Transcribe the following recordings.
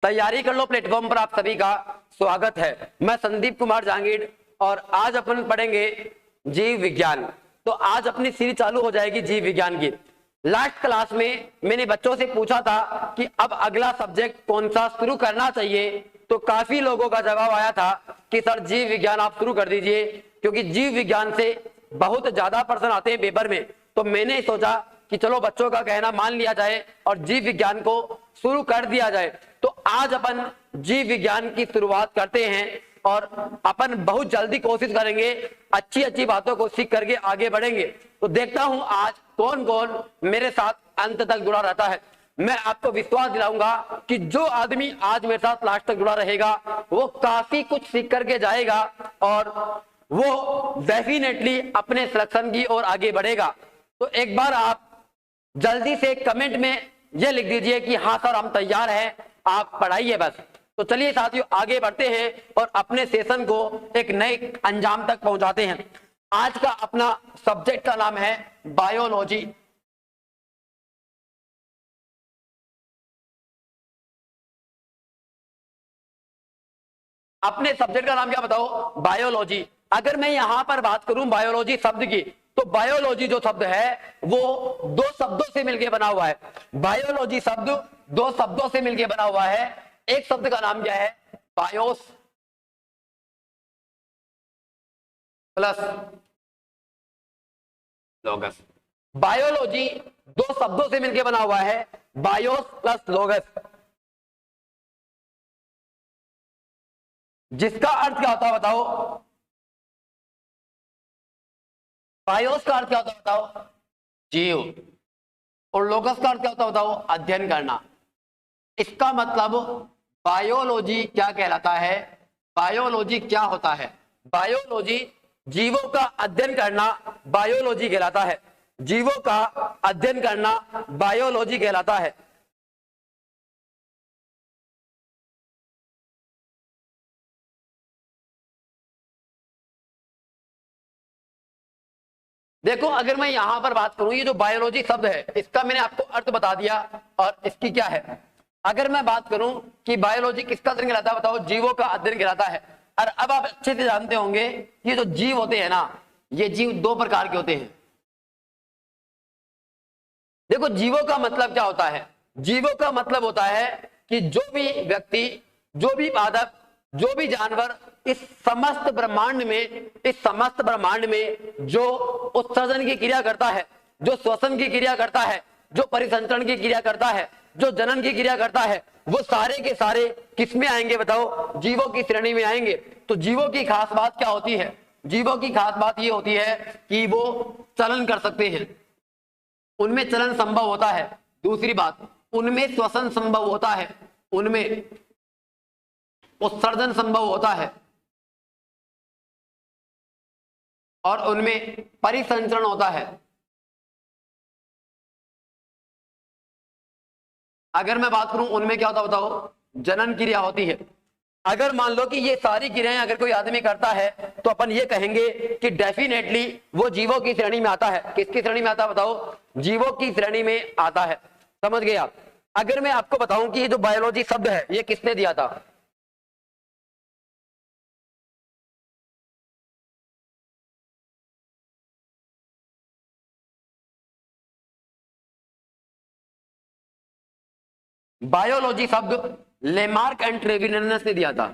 तैयारी कर लो प्लेटफॉर्म पर आप सभी का स्वागत है। मैं संदीप कुमार जहांगीर और आज अपन पढ़ेंगे जीव विज्ञान। तो आज अपनी सीरीज चालू हो जाएगी जीव विज्ञान की। लास्ट क्लास में मैंने बच्चों से पूछा था कि अब अगला सब्जेक्ट कौन सा शुरू करना चाहिए, तो काफी लोगों का जवाब आया था कि सर जीव विज्ञान आप शुरू कर दीजिए, क्योंकि जीव विज्ञान से बहुत ज्यादा प्रश्न आते हैं पेपर में। तो मैंने सोचा कि चलो बच्चों का कहना मान लिया जाए और जीव विज्ञान को शुरू कर दिया जाए। तो आज अपन जीव विज्ञान की शुरुआत करते हैं और अपन बहुत जल्दी कोशिश करेंगे अच्छी अच्छी बातों को सीख करके आगे बढ़ेंगे। तो देखता हूं आज कौन कौन मेरे साथ अंत तक जुड़ा रहता है। मैं आपको विश्वास दिलाऊंगा कि जो आदमी आज मेरे साथ लास्ट तक जुड़ा रहेगा वो काफी कुछ सीख करके जाएगा और वो डेफिनेटली अपने सिलेक्शन की ओर आगे बढ़ेगा। तो एक बार आप जल्दी से कमेंट में ये लिख दीजिए कि हाँ सर हम तैयार हैं, आप पढ़ाइए बस। तो चलिए साथियों आगे बढ़ते हैं और अपने सेशन को एक नए अंजाम तक पहुंचाते हैं। आज का अपना सब्जेक्ट का नाम है बायोलॉजी। अपने सब्जेक्ट का नाम क्या बताओ? बायोलॉजी। अगर मैं यहां पर बात करूं बायोलॉजी शब्द की, तो बायोलॉजी जो शब्द है वो दो शब्दों से मिलकर बना हुआ है। बायोलॉजी शब्द दो शब्दों से मिलकर बना हुआ है। एक शब्द का नाम क्या है? BIOS plus लोगस। बायोलॉजी दो शब्दों से मिलकर बना हुआ है, बायोस प्लस लोगस, जिसका अर्थ क्या होता है बताओ? बायोस का अर्थ क्या होता है बताओ? जीव। और लोगस का अर्थ क्या होता है बताओ? अध्ययन करना। इसका मतलब बायोलॉजी क्या कहलाता है? बायोलॉजी क्या होता है? बायोलॉजी जीवों का अध्ययन करना बायोलॉजी कहलाता है। जीवों का अध्ययन करना बायोलॉजी कहलाता है। देखो अगर मैं यहां पर बात करूं, ये जो बायोलॉजी शब्द है इसका मैंने आपको अर्थ बता दिया और इसकी क्या है। अगर मैं बात करूं कि बायोलॉजी किसका अध्ययन कहलाता है बताओ? जीवों का अध्ययन कहलाता है। और अब आप अच्छे से जानते होंगे ये जो जीव होते हैं ना, ये जीव दो प्रकार के होते हैं। देखो जीवों का मतलब क्या होता है? जीवों का मतलब होता है कि जो भी व्यक्ति, जो भी पादप, जो भी जानवर इस समस्त ब्रह्मांड में जो उत्सर्जन की क्रिया करता है, जो श्वसन की क्रिया करता है, जो परिसंचरण की क्रिया करता है, जो जनन की क्रिया करता है, वो सारे के सारे किस में आएंगे बताओ? जीवों की श्रेणी में आएंगे। तो जीवों की खास बात क्या होती है? जीवों की खास बात ये होती है कि वो चलन कर सकते हैं, उनमें चलन संभव होता है। दूसरी बात, उनमें श्वसन संभव होता है, उनमें उत्सर्जन संभव होता है और उनमें परिसंचरण होता है। अगर मैं बात करूं उनमें क्या होता बताओ? जनन क्रिया होती है। अगर मान लो कि ये सारी क्रियाएं अगर कोई आदमी करता है तो अपन ये कहेंगे कि डेफिनेटली वो जीवों की श्रेणी में आता है। किसकी श्रेणी में आता है बताओ? जीवों की श्रेणी में आता है। समझ गए आप? अगर मैं आपको बताऊं कि ये जो बायोलॉजी शब्द है ये किसने दिया था? बायोलॉजी शब्द लेमार्क एंड ट्रेविनस ने दिया था।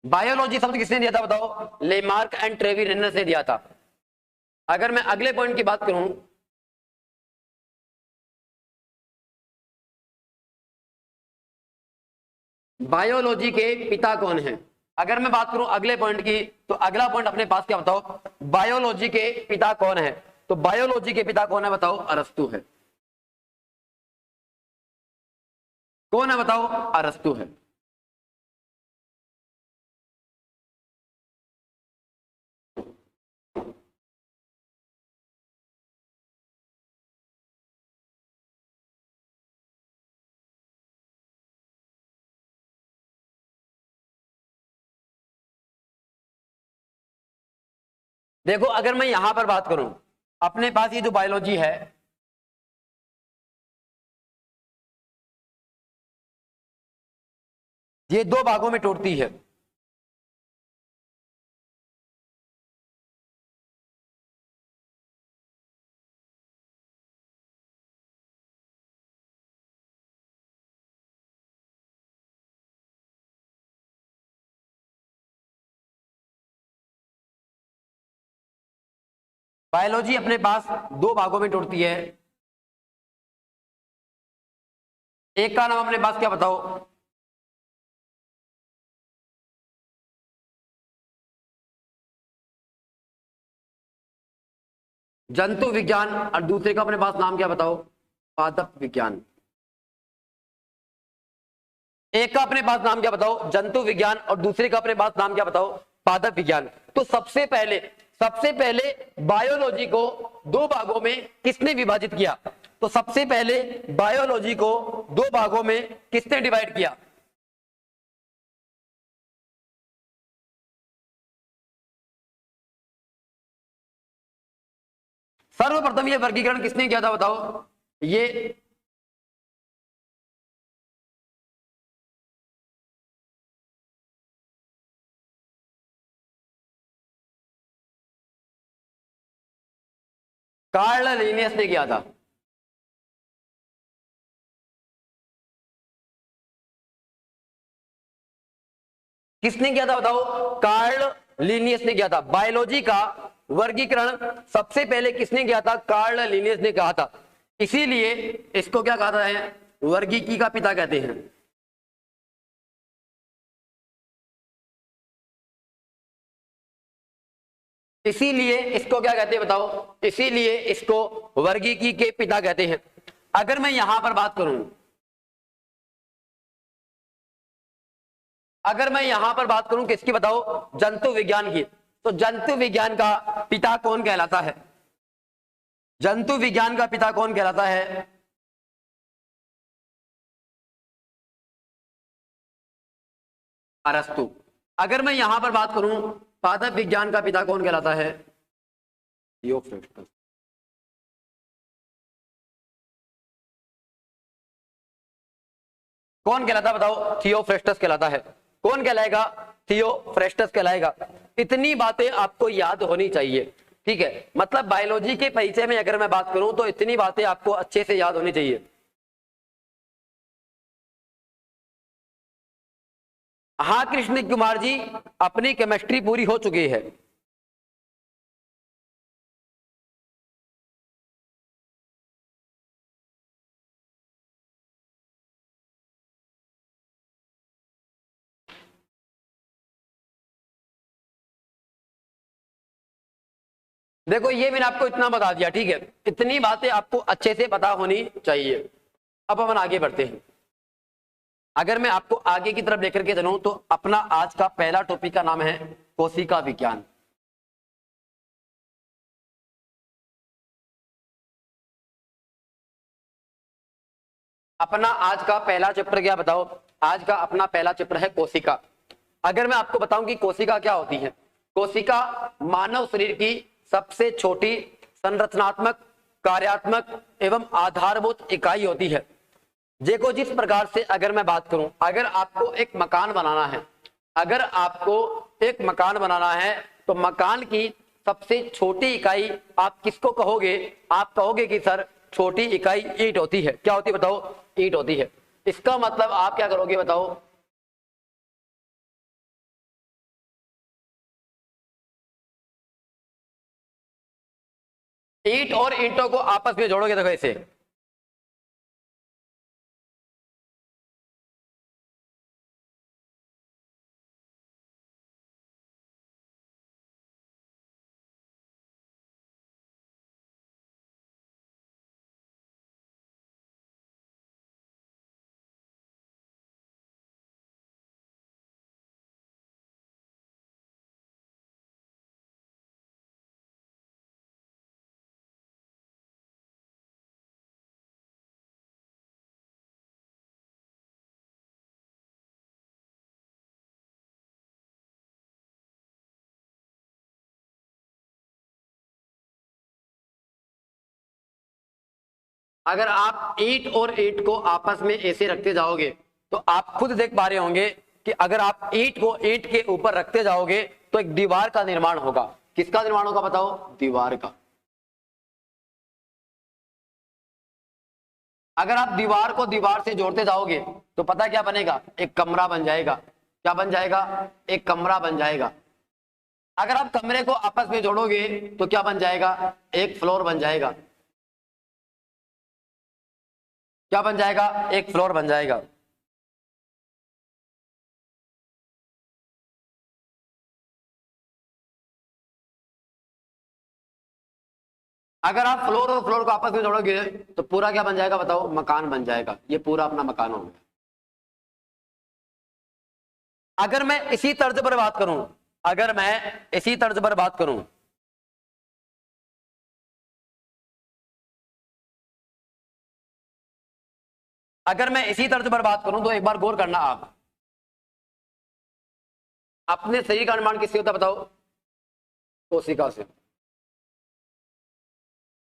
बायोलॉजी शब्द किसने दिया था बताओ? लेमार्क एंड ट्रेविनस ने दिया था। अगर मैं अगले पॉइंट की बात करूं, बायोलॉजी के पिता कौन है? अगर मैं बात करूं अगले पॉइंट की, तो अगला पॉइंट अपने पास क्या बताओ? बायोलॉजी के पिता कौन है? तो बायोलॉजी के पिता कौन है बताओ? अरस्तु है। कौन है बताओ? अरस्तु है। देखो अगर मैं यहां पर बात करूं, अपने पास ये जो बायोलॉजी है, ये दो भागों में टूटती है। बायोलॉजी अपने पास दो भागों में टूटती है। एक का नाम अपने पास क्या बताओ? जंतु विज्ञान, और दूसरे का अपने पास नाम क्या बताओ? पादप विज्ञान। एक का अपने पास नाम क्या बताओ? जंतु विज्ञान, और दूसरे का अपने पास नाम क्या बताओ? पादप विज्ञान। तो सबसे पहले बायोलॉजी को दो भागों में किसने विभाजित किया? तो सबसे पहले बायोलॉजी को दो भागों में किसने डिवाइड किया? सर्वप्रथम ये वर्गीकरण किसने किया था बताओ? ये कार्ल लिनियस ने किया था। किसने किया था बताओ? कार्ल लिनियस ने किया था। बायोलॉजी का वर्गीकरण सबसे पहले किसने किया था? कार्ल लिनियस ने कहा था। इसीलिए इसको क्या कहता है? वर्गीकी का पिता कहते हैं। इसीलिए इसको क्या कहते हैं बताओ? इसीलिए इसको वर्गीकी के पिता कहते हैं। अगर मैं यहां पर बात करूं, अगर मैं यहां पर बात करूं किसकी बताओ? जंतु विज्ञान की। तो जंतु विज्ञान का पिता कौन कहलाता है? जंतु विज्ञान का पिता कौन कहलाता है? अरस्तु। अगर मैं यहां पर बात करूं, पादप विज्ञान का पिता कौन कहलाता है? थियोफ्रेस्टस। कौन कहलाता है बताओ? थियोफ्रेस्टस कहलाता है। कौन कहलाएगा? थियोफ्रेस्टस कहलाएगा। इतनी बातें आपको याद होनी चाहिए, ठीक है? मतलब बायोलॉजी के परिचय में अगर मैं बात करूं तो इतनी बातें आपको अच्छे से याद होनी चाहिए। हाँ कृष्ण कुमार जी, अपनी केमिस्ट्री पूरी हो चुकी है। देखो ये मैंने आपको इतना बता दिया, ठीक है? इतनी बातें आपको अच्छे से पता होनी चाहिए। अब अपन आगे बढ़ते हैं। अगर मैं आपको आगे की तरफ लेकर के चलूं तो अपना आज का पहला टॉपिक का नाम है कोशिका विज्ञान। अपना आज का पहला चैप्टर क्या बताओ? आज का अपना पहला चैप्टर है कोशिका। अगर मैं आपको बताऊं कि कोशिका क्या होती है, कोशिका मानव शरीर की सबसे छोटी संरचनात्मक, कार्यात्मक एवं आधारभूत इकाई होती है। देखो जिस प्रकार से अगर मैं बात करूं, अगर आपको एक मकान बनाना है, अगर आपको एक मकान बनाना है तो मकान की सबसे छोटी इकाई आप किसको कहोगे? आप कहोगे कि सर छोटी इकाई ईंट होती है। क्या होती है बताओ? ईंट होती है। इसका मतलब आप क्या करोगे बताओ? ईंट और ईंटों को आपस में जोड़ोगे, देखो ऐसे। अगर आप ईंट और ईंट को आपस में ऐसे रखते जाओगे तो आप खुद देख पा रहे होंगे कि अगर आप ईंट को ईंट के ऊपर रखते जाओगे तो एक दीवार का निर्माण होगा। किसका निर्माण होगा बताओ? दीवार का। अगर आप दीवार को दीवार से जोड़ते जाओगे तो पता क्या बनेगा? एक कमरा बन जाएगा। क्या बन जाएगा? एक कमरा बन जाएगा। अगर आप कमरे को आपस में जोड़ोगे तो क्या बन जाएगा? एक फ्लोर बन जाएगा। क्या बन जाएगा? एक फ्लोर बन जाएगा। अगर आप फ्लोर और फ्लोर को आपस में जोड़ोगे तो पूरा क्या बन जाएगा बताओ? मकान बन जाएगा। ये पूरा अपना मकान हो गया। अगर मैं इसी तर्ज पर बात करूं, अगर मैं इसी तर्ज पर बात करूं, अगर मैं इसी तर्ज पर बात करूं तो एक बार गौर करना आप। अपने शरीर का निर्माण किससे होता है बताओ? कोशिका से।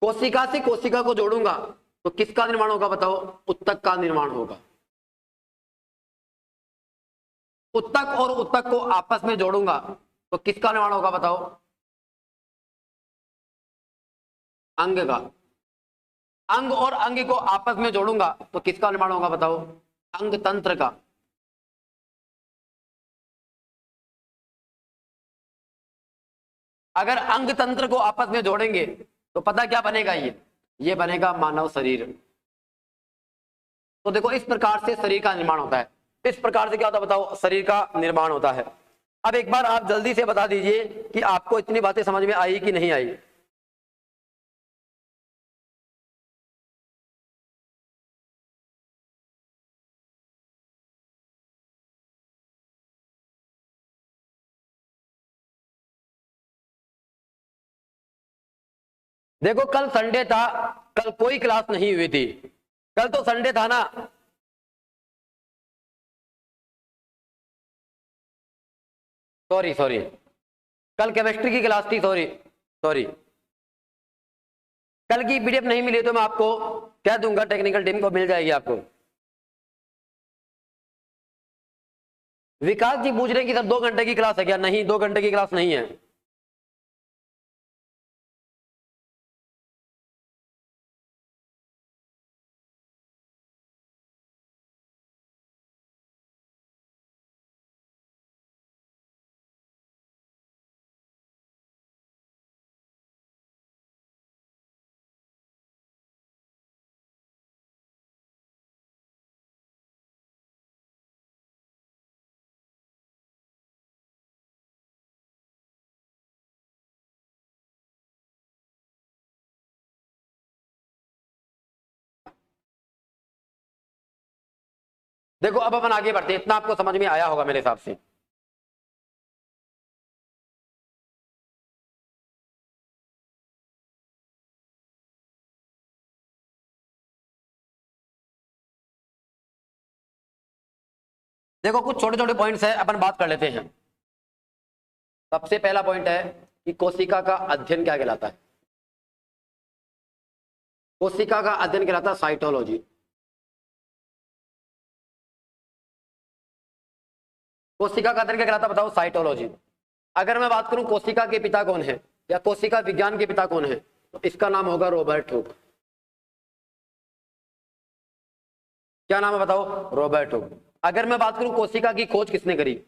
कोशिका से कोशिका को जोड़ूंगा तो किसका निर्माण होगा बताओ? उत्तक का निर्माण होगा। उत्तक और उत्तक को आपस में जोड़ूंगा तो किसका निर्माण होगा बताओ? अंग का। अंग और अंग को आपस में जोड़ूंगा तो किसका निर्माण होगा बताओ? अंग तंत्र का। अगर अंग तंत्र को आपस में जोड़ेंगे तो पता क्या बनेगा? ये बनेगा मानव शरीर। तो देखो इस प्रकार से शरीर का निर्माण होता है। इस प्रकार से क्या होता है बताओ? शरीर का निर्माण होता है। अब एक बार आप जल्दी से बता दीजिए कि आपको इतनी बातें समझ में आई कि नहीं आई। देखो कल संडे था, कल कोई क्लास नहीं हुई थी। कल तो संडे था ना। सॉरी सॉरी, कल केमिस्ट्री की क्लास थी। सॉरी सॉरी, कल की पीडीएफ नहीं मिली तो मैं आपको कह दूंगा, टेक्निकल टीम को मिल जाएगी आपको। विकास जी पूछ रहे हैं कि सर 2 घंटे की क्लास है क्या? नहीं, 2 घंटे की क्लास नहीं है। देखो अब अपन आगे बढ़ते हैं। इतना आपको समझ में आया होगा मेरे हिसाब से। देखो कुछ छोटे छोटे पॉइंट्स है, अपन बात कर लेते हैं। सबसे पहला पॉइंट है कि कोशिका का अध्ययन क्या कहलाता है? कोशिका का अध्ययन कहलाता है साइटोलॉजी। कोशिका का अध्ययन क्या कहलाता है बताओ? साइटोलॉजी। अगर मैं बात करूं कोशिका के पिता कौन है या कोशिका विज्ञान के पिता कौन है तो इसका नाम होगा रॉबर्ट हुक। क्या नाम है बताओ? Robert Hooke. अगर मैं बात करूं कोशिका की खोज किसने करी?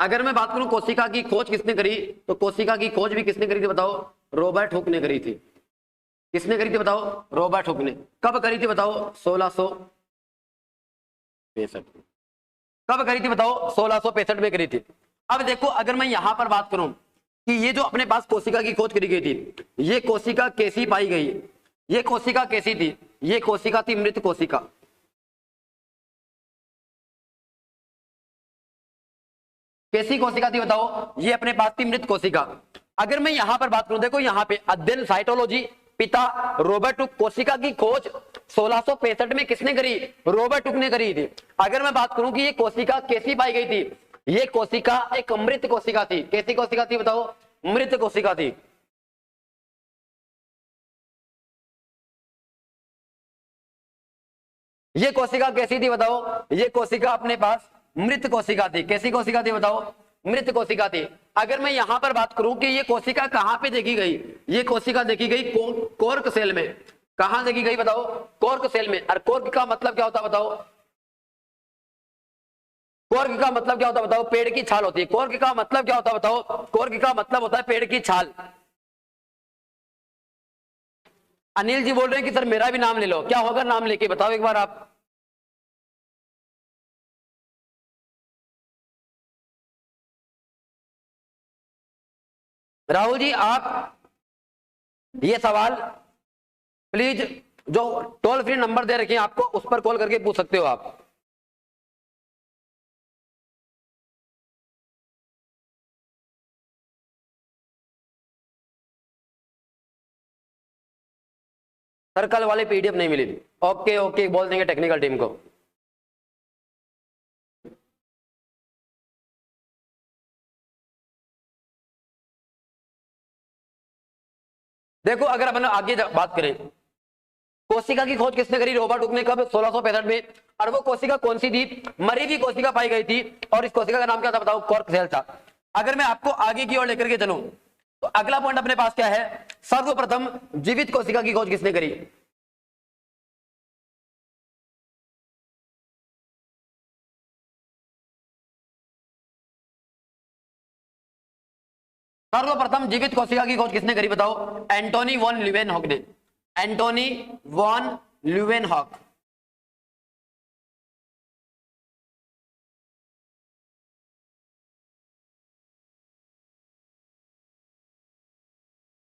अगर मैं बात करूं कोशिका की खोज किसने करी तो कोशिका की खोज भी किसने करी थी बताओ? रॉबर्ट हुक ने करी थी। किसने करी थी बताओ? रॉबर्ट हुक ने। कब करी थी बताओ? 1665। कब करी थी बताओ? 1665 में करी थी। अब देखो अगर मैं यहां पर बात करूं कि ये जो अपने पास कोशिका की खोज करी गई थी, ये कोशिका कैसी पाई गई? ये कोशिका कैसी थी? ये कोशिका थी मृत कोशिका। कैसी कोशिका थी बताओ? ये अपने पास थी मृत कोशिका। अगर मैं यहां पर बात करूं, देखो यहां पे अध्ययन साइटोलॉजी, पिता रॉबर्ट हुक, कोशिका की खोज 1665 में किसने करी? रॉबर्ट हुक ने करी थी। अगर मैं बात करूं कि ये कोशिका कैसी पाई गई थी, ये कोशिका एक मृत कोशिका थी। कैसी कोशिका थी बताओ? मृत कोशिका थी? ये कोशिका कैसी थी बताओ? ये कोशिका अपने पास मृत कोशिका थी। कैसी कोशिका थी बताओ? मृत कोशिका थी। अगर मैं यहां पर बात करूं कि ये कोशिका कहां पे देखी गई, ये कोशिका देखी गई कोर्क सेल में। कहां देखी गई बताओ? कोर्क सेल में। और कोर्क का मतलब क्या होता है बताओ? कोर्क का मतलब क्या होता है बताओ? पेड़ की छाल होती है। कोर्क का मतलब क्या होता है बताओ? कोर्क का मतलब होता है पेड़ की छाल। अनिल जी बोल रहे हैं कि सर मेरा भी नाम ले लो। क्या होगा नाम लेके बताओ एक बार आप। राहुल जी आप ये सवाल प्लीज जो टोल फ्री नंबर दे रखे हैं आपको, उस पर कॉल करके पूछ सकते हो आप। सर कल वाली पीडीएफ नहीं मिली। ओके ओके बोल देंगे टेक्निकल टीम को। देखो अगर अपन आगे बात करें, कोशिका की खोज किसने करी? रॉबर्ट हुक ने। कब? 1665 में। और वो कोशिका कौन सी थी? मरी हुई कोशिका पाई गई थी। और इस कोशिका का नाम क्या था बताओ? कॉर्क सेल था। अगर मैं आपको आगे की ओर लेकर के चलूं तो अगला पॉइंट अपने पास क्या है? सर्वप्रथम जीवित कोशिका की खोज किसने करी? सर्वप्रथम जीवित कोशिका की खोज किसने करी बताओ? एंटोनी वॉन ल्यूवेनहॉक ने। Antony von Leeuwenhoek.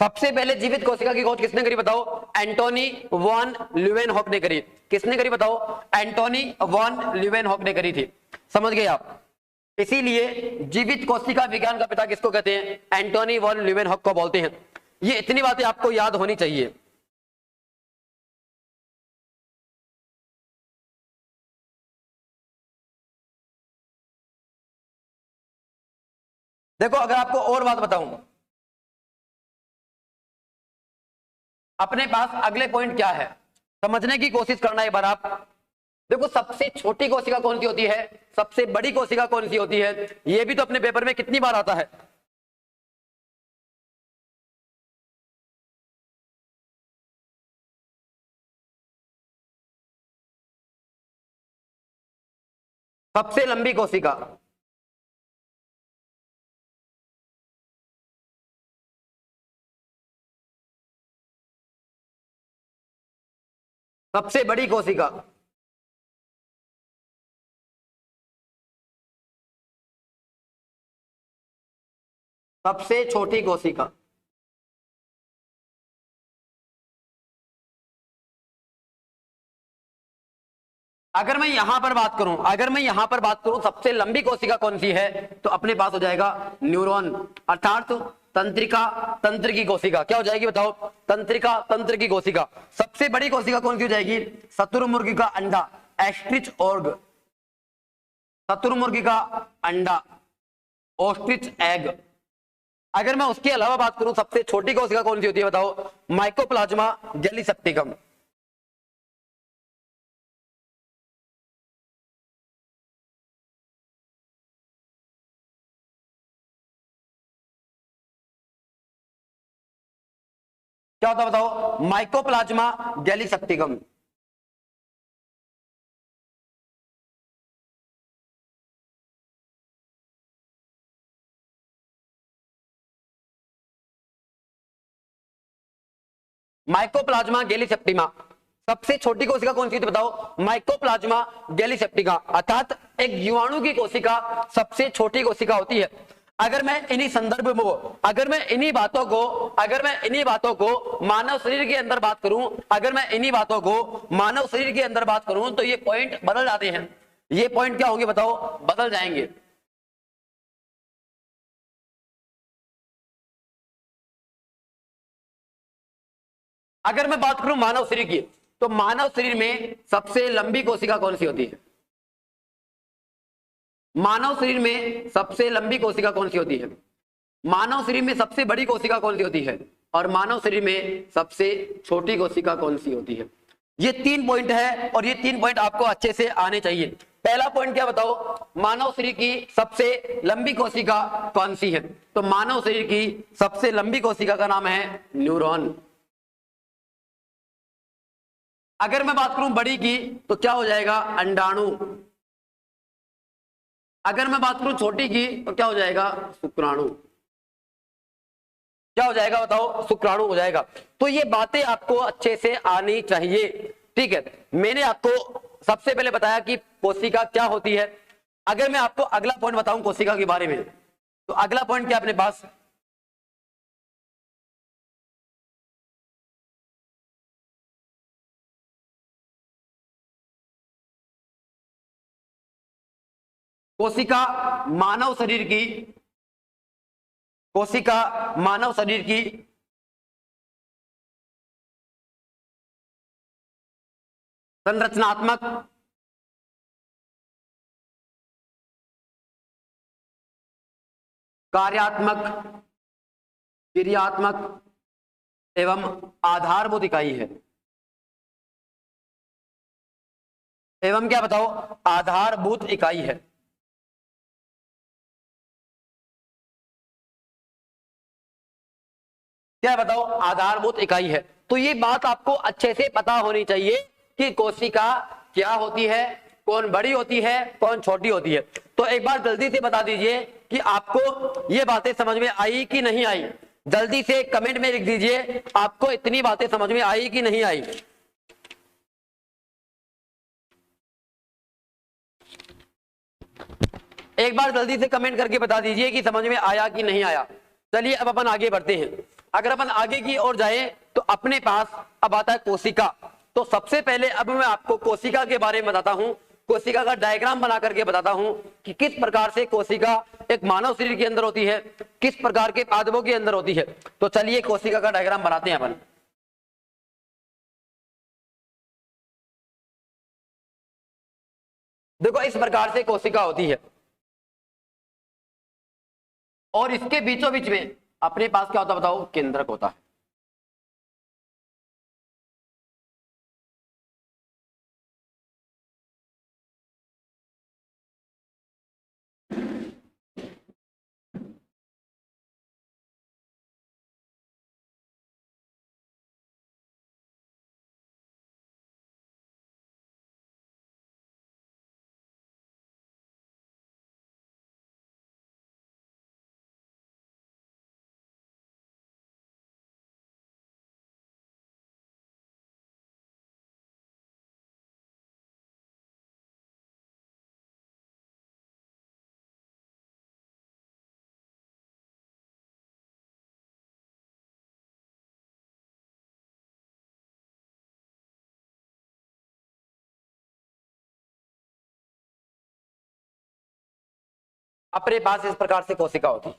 सबसे पहले जीवित कोशिका की खोज किसने करी बताओ? एंटोनी वॉन ल्यूवेनहॉक ने करी। किसने करी बताओ? एंटोनी वॉन ल्यूवेनहॉक ने करी थी। समझ गए आप? इसीलिए जीवित कोशिका विज्ञान का पिता किसको कहते हैं? एंटोनी वॉन ल्यूवेनहॉक को बोलते हैं। ये इतनी बातें आपको याद होनी चाहिए। देखो अगर आपको और बात बताऊं, अपने पास अगले पॉइंट क्या है समझने की कोशिश करना एक बार आप। देखो सबसे छोटी कोशिका कौन सी होती है? सबसे बड़ी कोशिका कौन सी होती है? यह भी तो अपने पेपर में कितनी बार आता है। सबसे लंबी कोशिका। सबसे बड़ी कोशिका। सबसे छोटी कोशिका। अगर मैं यहां पर बात करूं, अगर मैं यहां पर बात करूं सबसे लंबी कोशिका कौन सी है, तो अपने पास हो जाएगा न्यूरॉन, अर्थात तंत्रिका तंत्र की कोशिका। क्या हो जाएगी बताओ? तंत्रिका तंत्र की कोशिका। सबसे बड़ी कोशिका कौन सी हो जाएगी? शतुरमुर्गी का अंडा, एस्ट्रिच ऑर्ग। शतुरमुर्गी का अंडा, ऑस्ट्रिच एग। अगर मैं उसके अलावा बात करूं सबसे छोटी कोशिका कौन सी होती है बताओ? Mycoplasma gallisepticum. क्या होता है बताओ? Mycoplasma gallisepticum. माइकोप्लाज्मा गैलीसेप्टिमा। सबसे छोटी कोशिका कौन सी थी बताओ? माइकोप्लाज्मा गैलीसेप्टिका, अर्थात एक जीवाणु की कोशिका सबसे छोटी कोशिका होती है। अगर मैं इन्हीं संदर्भ में, अगर मैं इन्हीं बातों को, अगर मैं इन्हीं बातों को मानव शरीर के अंदर बात करूं, अगर मैं इन्हीं बातों को मानव शरीर के अंदर बात करूं तो ये पॉइंट बदल जाते हैं। ये पॉइंट क्या होंगे बताओ? बदल जाएंगे। अगर मैं बात करूं मानव शरीर की, तो मानव शरीर में सबसे लंबी कोशिका कौन सी होती है? मानव शरीर में सबसे लंबी कोशिका कौन सी होती है? मानव शरीर में सबसे बड़ी कोशिका कौन सी होती है और मानव शरीर में सबसे छोटी कोशिका कौन सी होती है। ये 3 पॉइंट है और ये 3 पॉइंट आपको अच्छे से आने चाहिए। पहला पॉइंट क्या बताओ, मानव शरीर की सबसे लंबी कोशिका कौन सी है। तो मानव शरीर की सबसे लंबी कोशिका का नाम है न्यूरॉन। अगर मैं बात करूं बड़ी की तो क्या हो जाएगा, अंडाणु। अगर मैं बात करूं छोटी की तो क्या हो जाएगा, शुक्राणु। क्या हो जाएगा बताओ, शुक्राणु हो जाएगा। तो ये बातें आपको अच्छे से आनी चाहिए, ठीक है। मैंने आपको सबसे पहले बताया कि कोशिका क्या होती है। अगर मैं आपको अगला पॉइंट बताऊं कोशिका के बारे में, तो अगला पॉइंट क्या अपने पास, कोशिका मानव शरीर की, कोशिका मानव शरीर की संरचनात्मक, कार्यात्मक, क्रियात्मक एवं आधारभूत इकाई है। एवं क्या बताओ, आधारभूत इकाई है। क्या बताओ, आधारभूत इकाई है। तो ये बात आपको अच्छे से पता होनी चाहिए कि कोशिका क्या होती है, कौन बड़ी होती है, कौन छोटी होती है। तो एक बार जल्दी से बता दीजिए कि आपको ये बातें समझ में आई कि नहीं आई। जल्दी से कमेंट में लिख दीजिए आपको इतनी बातें समझ में आई कि नहीं आई। एक बार जल्दी से कमेंट करके बता दीजिए कि समझ में आया कि नहीं आया। चलिए अब अपन आगे बढ़ते हैं। अगर अपन आगे की ओर जाएं तो अपने पास अब आता है कोशिका। तो सबसे पहले अब मैं आपको कोशिका के बारे में बताता हूं, कोशिका का डायग्राम बना करके बताता हूं कि किस प्रकार से कोशिका एक मानव शरीर के अंदर होती है, किस प्रकार के पादपों के अंदर होती है। तो चलिए कोशिका का डायग्राम बनाते हैं अपन। देखो इस प्रकार से कोशिका होती है और इसके बीचों बीच में अपने पास क्या होता है बताओ, केंद्रक होता है। अपने पास इस प्रकार से कोशिका होती है।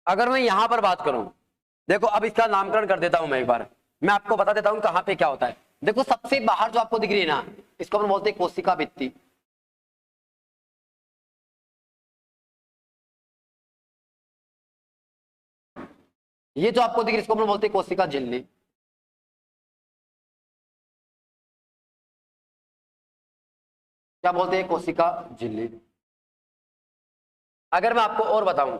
अगर मैं यहां पर बात करूं, देखो अब इसका नामकरण कर देता हूं मैं एक बार, मैं आपको बता देता हूं कहां पे क्या होता है। देखो सबसे बाहर जो आपको दिख रही है ना, इसको अपन बोलते हैं कोशिका भित्ति। ये जो आपको दिख रही है इसको अपन बोलते हैं कोशिका झिल्ली। क्या बोलते हैं? कोशिका झिल्ली। अगर मैं आपको और बताऊं,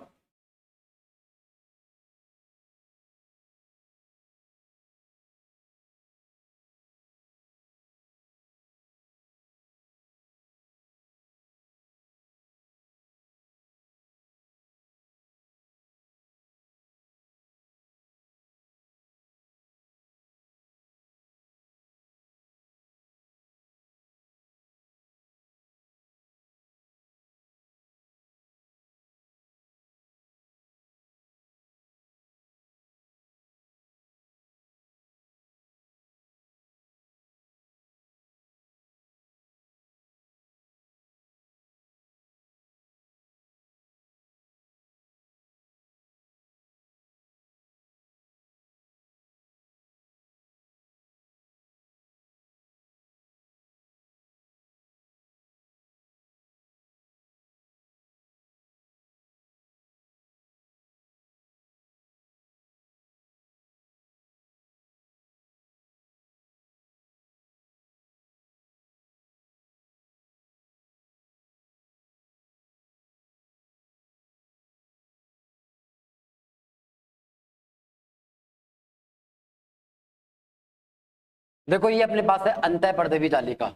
देखो ये अपने पास है अंतःपर्दवी जालिका।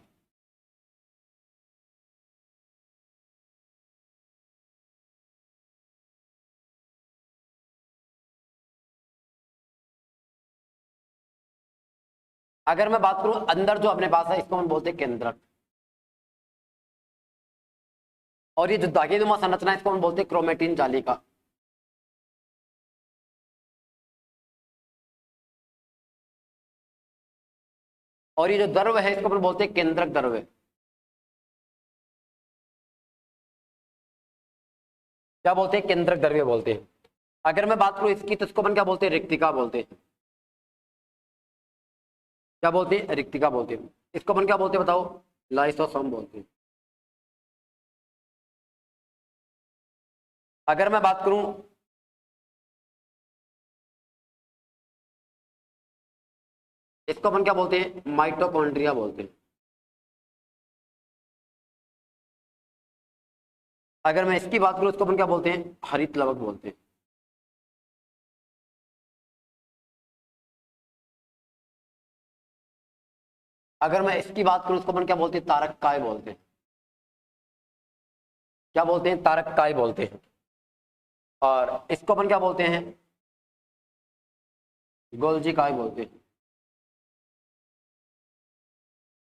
अगर मैं बात करूं अंदर जो अपने पास है इसको हम बोलते हैं केंद्रक। और ये जो दागिनुमा संरचना है इसको हम बोलते हैं क्रोमेटिन जालिका। और ये जो द्रव है इसको अपन बोलते हैं केंद्रक द्रव। क्या बोलते हैं? केंद्रक द्रव्य बोलते हैं। अगर मैं बात करूं इसकी तो इसको अपन क्या बोलते हैं? रिक्तिका बोलते हैं। क्या बोलते हैं? रिक्तिका बोलते हैं। इसको अपन क्या बोलते हैं बताओ? लाइसोसोम बोलते हैं। अगर मैं बात करूं इसको अपन क्या बोलते हैं? माइटोकॉन्ड्रिया बोलते हैं। अगर मैं इसकी बात करूं इसको अपन क्या बोलते हैं? हरित लवक बोलते हैं। अगर मैं इसकी बात करूं इसको अपन क्या बोलते हैं? तारक काय बोलते हैं। क्या बोलते हैं? तारक काय बोलते हैं। और इसको अपन क्या बोलते हैं? गोल्जी काय बोलते हैं।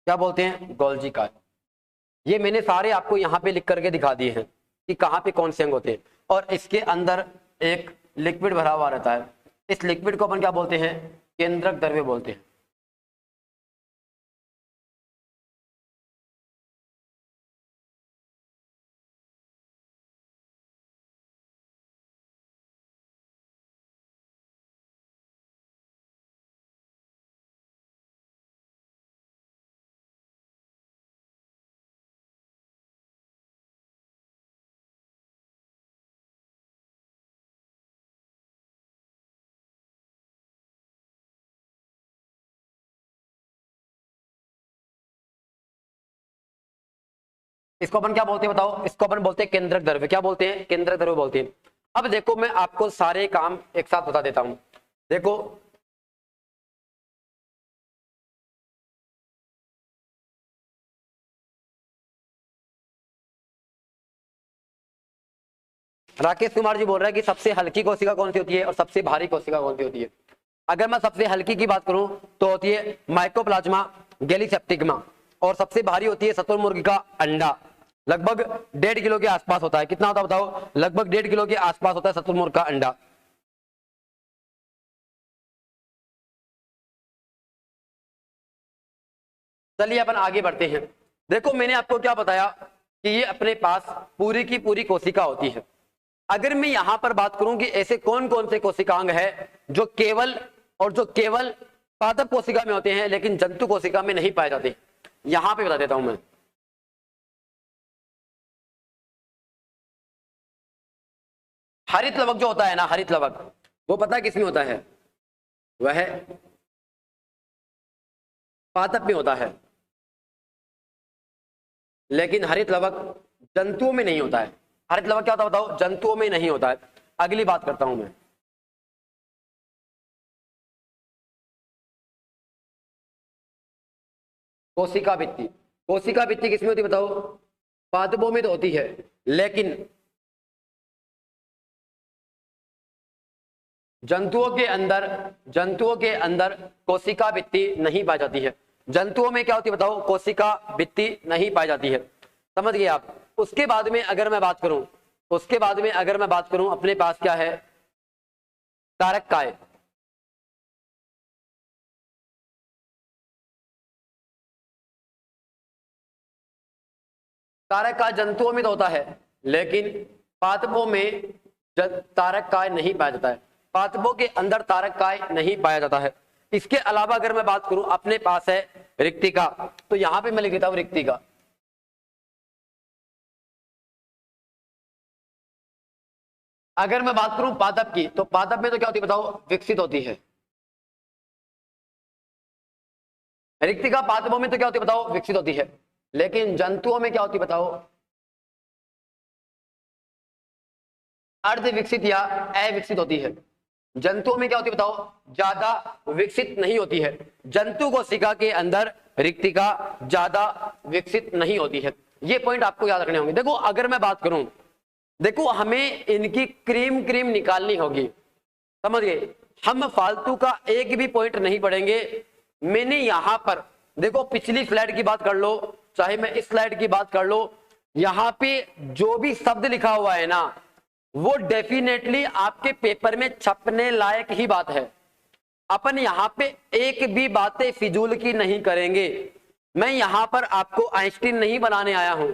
क्या बोलते हैं? गोल्जी काय। ये मैंने सारे आपको यहाँ पे लिख करके दिखा दिए हैं कि कहाँ पे कौन से अंग होते हैं। और इसके अंदर एक लिक्विड भरा हुआ रहता है, इस लिक्विड को अपन क्या बोलते हैं? केंद्रक द्रव्य बोलते हैं। इसको अपन क्या बोलते हैं बताओ? इसको अपन बोलते हैं केंद्रक द्रव्य। क्या बोलते हैं? केंद्रक द्रव्य बोलते हैं। अब देखो मैं आपको सारे काम एक साथ बता देता हूं। देखो राकेश कुमार जी बोल रहा है कि सबसे हल्की कोशिका कौन सी होती है और सबसे भारी कोशिका कौन सी होती है। अगर मैं सबसे हल्की की बात करूं तो होती है माइकोप्लाज्मा गैलीसेप्टिग्मा। और सबसे भारी होती है शतुरमुर्ग का अंडा। लगभग 1.5 किलो के आसपास होता है। कितना होता है बताओ? लगभग 1.5 किलो के आसपास होता है शतुरमुर्ग का अंडा। चलिए अपन आगे बढ़ते हैं। देखो मैंने आपको क्या बताया कि ये अपने पास पूरी की पूरी कोशिका होती है। अगर मैं यहां पर बात करूं कि ऐसे कौन कौन से कोशिकांग है जो केवल पादप कोशिका में होते हैं लेकिन जंतु कोशिका में नहीं पाए जाते, यहां पे बता देता हूं मैं। हरित लवक जो होता है ना, हरित लवक, वो पता है किसमें होता है? वह पादप में होता है, लेकिन हरित लवक जंतुओं में नहीं होता है। हरित लवक क्या होता है बताओ? जंतुओं में नहीं होता है। अगली बात करता हूं मैं, कोशिका भित्ति। कोशिका भित्ति किसमें होती है बताओ? पादपों में तो होती है, लेकिन जंतुओं के अंदर कोशिका भित्ति नहीं पाई जाती है। जंतुओं में क्या होती है बताओ? कोशिका भित्ति नहीं पाई जाती है। समझ गए आप? उसके बाद में अगर मैं बात करूं, अपने पास क्या है? कारक काय। कारक काय जंतुओं में तो होता है, लेकिन पादपों में तारक काय नहीं पाया जाता है। पादपों के अंदर तारक काय नहीं पाया जाता है। इसके अलावा अगर मैं बात करूं, अपने पास है रिक्तिका, तो यहां पे मैं लिख देता हूं रिक्तिका। अगर मैं बात करूं पादप की, तो पादप में तो क्या होती है बताओ? विकसित होती है। रिक्तिका पादपों में तो क्या होती है बताओ? विकसित होती है। लेकिन जंतुओं में क्या होती है बताओ? अर्ध विकसित या अविकसित होती है। जंतुओं में क्या होती है बताओ? ज्यादा विकसित नहीं होती है। जंतु कोशिका के अंदर रिक्तिका ज्यादा विकसित नहीं होती है। ये पॉइंट आपको याद रखने होंगे। देखो अगर मैं बात करूं, देखो हमें इनकी क्रीम निकालनी होगी, समझ गए? हम फालतू का एक भी पॉइंट नहीं पढ़ेंगे। मैंने यहां पर देखो, पिछली स्लाइड की बात कर लो, चाहे मैं इस स्लाइड की बात कर लो, यहां पे जो भी शब्द लिखा हुआ है ना, वो डेफिनेटली आपके पेपर में छपने लायक ही बात है। अपन यहां पे एक भी बातें फिजूल की नहीं करेंगे। मैं यहां पर आपको आइंस्टीन नहीं बनाने आया हूं,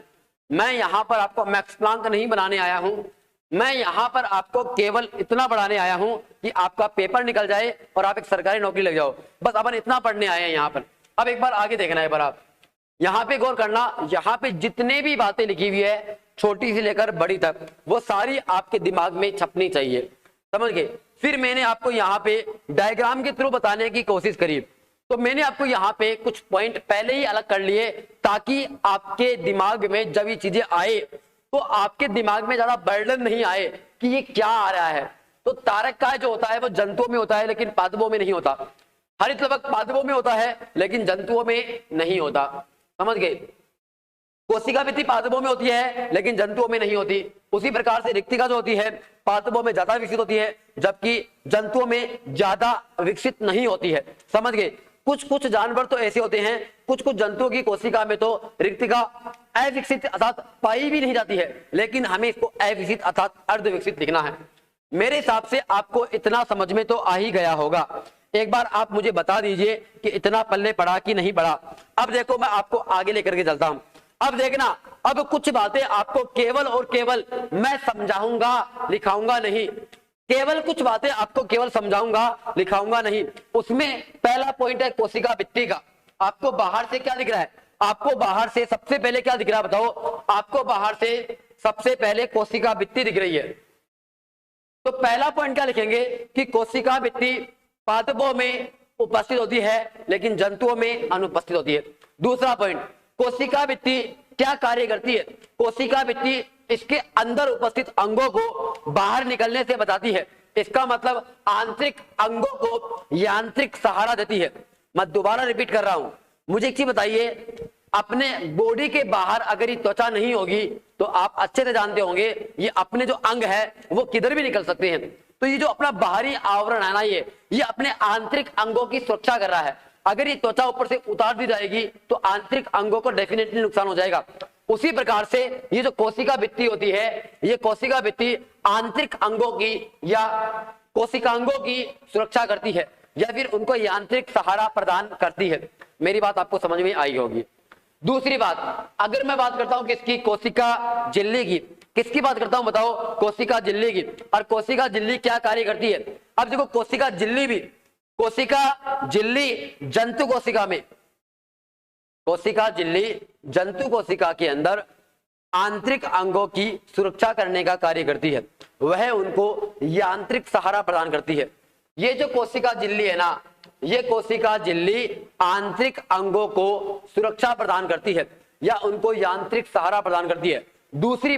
मैं यहां पर आपको मैक्स प्लांक नहीं बनाने आया हूं। मैं यहां पर आपको केवल इतना पढ़ाने आया हूं कि आपका पेपर निकल जाए और आप एक सरकारी नौकरी लग जाओ। बस अपन इतना पढ़ने आए हैं यहां पर। अब एक बार आगे देखना है, पर आप यहां पे गौर करना, यहां पे जितने भी बातें लिखी हुई है छोटी से लेकर बड़ी तक, वो सारी आपके दिमाग में छपनी चाहिए, समझ गए? फिर मैंने आपको यहाँ पे डायग्राम के थ्रू बताने की कोशिश करी, तो मैंने आपको यहाँ पे कुछ पॉइंट पहले ही अलग कर लिए, ताकि आपके दिमाग में जब ये चीजें आए तो आपके दिमाग में ज्यादा बर्डन नहीं आए कि ये क्या आ रहा है। तो तारक काय जो होता है वो जंतुओं में होता है, लेकिन पादपों में नहीं होता। हरित लवक पादपों में होता है, लेकिन जंतुओं में नहीं होता, समझ गए? कोशिका भित्ति पादपों में होती है, लेकिन जंतुओं में नहीं होती। उसी प्रकार से रिक्तिका जो होती है पादपों में ज्यादा विकसित होती है, जबकि जंतुओं में ज्यादा विकसित नहीं होती है, समझ गए? कुछ जानवर तो ऐसे होते हैं, कुछ जंतुओं की कोशिका में तो रिक्तिका अविकसित अर्थात पाई भी नहीं जाती है, लेकिन हमें इसको अविकसित अर्थात अर्धविकसित लिखना है। मेरे हिसाब से आपको इतना समझ में तो आ ही गया होगा। एक बार आप मुझे बता दीजिए कि इतना पल्ले पड़ा कि नहीं पड़ा। अब देखो मैं आपको आगे लेकर के चलता हूं। अब देखना, अब कुछ बातें आपको केवल और केवल मैं समझाऊंगा, लिखाऊंगा नहीं। केवल कुछ बातें आपको केवल समझाऊंगा, लिखाऊंगा नहीं। उसमें पहला पॉइंट है कोशिका भित्ति का। आपको बाहर से क्या दिख रहा है? आपको बाहर से सबसे पहले क्या दिख रहा है बताओ? आपको बाहर से सबसे पहले कोशिका भित्ति दिख रही है। तो पहला पॉइंट क्या लिखेंगे कि कोशिका भित्ति पादपों में उपस्थित होती है, लेकिन जंतुओं में अनुपस्थित होती है। दूसरा पॉइंट, कोशिका भित्ति क्या कार्य करती है? कोशिका भित्ति इसके अंदर उपस्थित अंगों को बाहर निकलने से बचाती है। इसका मतलब आंतरिक अंगों को यांत्रिक सहारा देती है। मैं दोबारा रिपीट कर रहा हूं, मुझे एक चीज बताइए, अपने बॉडी के बाहर अगर ये त्वचा नहीं होगी तो आप अच्छे से जानते होंगे ये अपने जो अंग है वो किधर भी निकल सकते हैं। तो ये जो अपना बाहरी आवरण है ना, ये अपने आंतरिक अंगों की सुरक्षा कर रहा है। अगर ये त्वचा ऊपर से उतार दी जाएगी तो आंतरिक अंगों को डेफिनेटली नुकसान हो जाएगा। उसी प्रकार से ये जो कोशिका भित्ति होती है, ये कोशिका भित्ति आंतरिक अंगों की या कोशिकांगों की सुरक्षा करती है, या फिर उनको यांत्रिक सहारा प्रदान करती है। मेरी बात आपको समझ में आई होगी। दूसरी बात, अगर मैं बात करता हूं किसकी, कोशिका झिल्ली की, किसकी बात करता हूं बताओ, कोशिका झिल्ली की। और कोशिका झिल्ली क्या कार्य करती है? अब देखो कोशिका झिल्ली भी, कोशिका झिल्ली जंतु कोशिका में, कोशिका झिल्ली जंतु कोशिका के अंदर आंतरिक अंगों की सुरक्षा करने का कार्य करती है, वह उनको यांत्रिक सहारा प्रदान करती है। ये जो कोशिका झिल्ली है ना, ये कोशिका झिल्ली आंतरिक अंगों को सुरक्षा प्रदान करती है या उनको यांत्रिक सहारा प्रदान करती है। दूसरी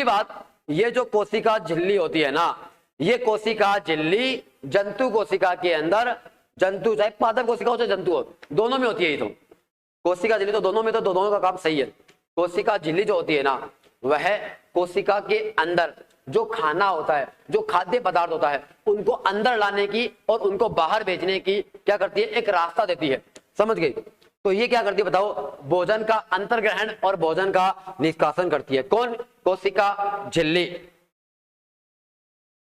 बात, ये जो कोशिका झिल्ली होती है ना, ये कोशिका झिल्ली जंतु कोशिका के अंदर, जंतु चाहे पादप कोशिका हो चाहे जंतु हो, दोनों में होती है। ये तो कोशिका झिल्ली तो दोनों में, तो दोनों का काम सही है। कोशिका झिल्ली जो होती है ना, वह कोशिका के अंदर जो खाना होता है, जो खाद्य पदार्थ होता है, उनको अंदर लाने की और उनको बाहर भेजने की क्या करती है, एक रास्ता देती है। समझ गई? तो ये क्या करती है बताओ, भोजन का अंतर्ग्रहण और भोजन का निष्कासन करती है। कौन? कोशिका झिल्ली।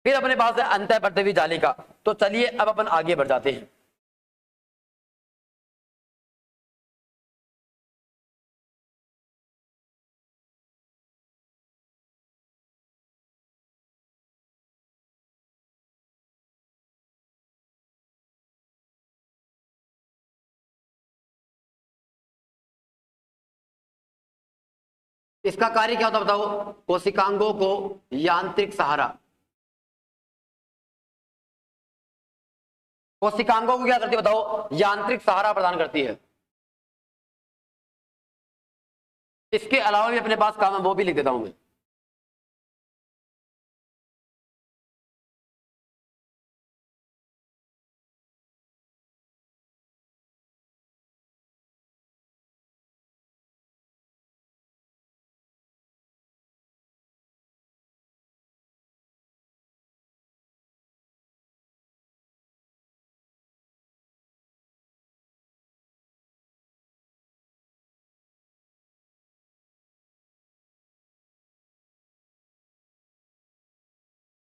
फिर अपने पास है अंतःपर्तवी जालिका। तो चलिए अब अपन आगे बढ़ जाते हैं। इसका कार्य क्या होता है बताओ, कोशिकांगों को यांत्रिक सहारा, कोशिकांगों को क्या करती है बताओ, यांत्रिक सहारा प्रदान करती है। इसके अलावा भी अपने पास काम है, वो भी लिख देता हूं मैं।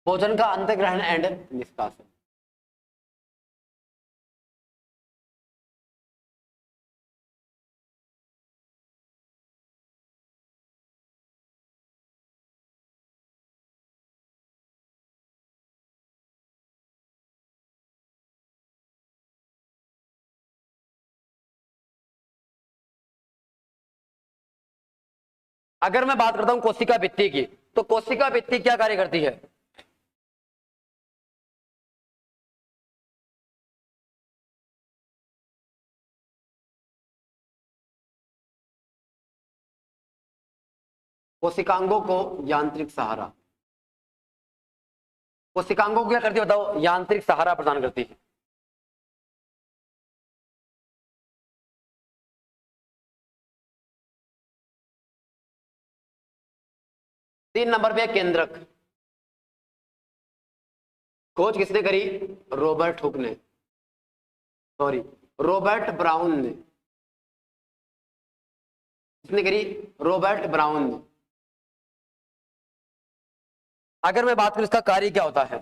भोजन का अंतर्ग्रहण एंड निष्कासन। अगर मैं बात करता हूं कोशिका भित्ति की, तो कोशिका भित्ति क्या कार्य करती है? कोशिकांगों को यांत्रिक सहारा, कोशिकांगों को क्या करती है बताओ, यांत्रिक सहारा प्रदान करती है। 3 नंबर पे केंद्रक। खोज किसने करी? रॉबर्ट हुक ने, सॉरी रॉबर्ट ब्राउन ने। किसने करी? रॉबर्ट ब्राउन ने। अगर मैं बात करूं इसका कार्य क्या होता है,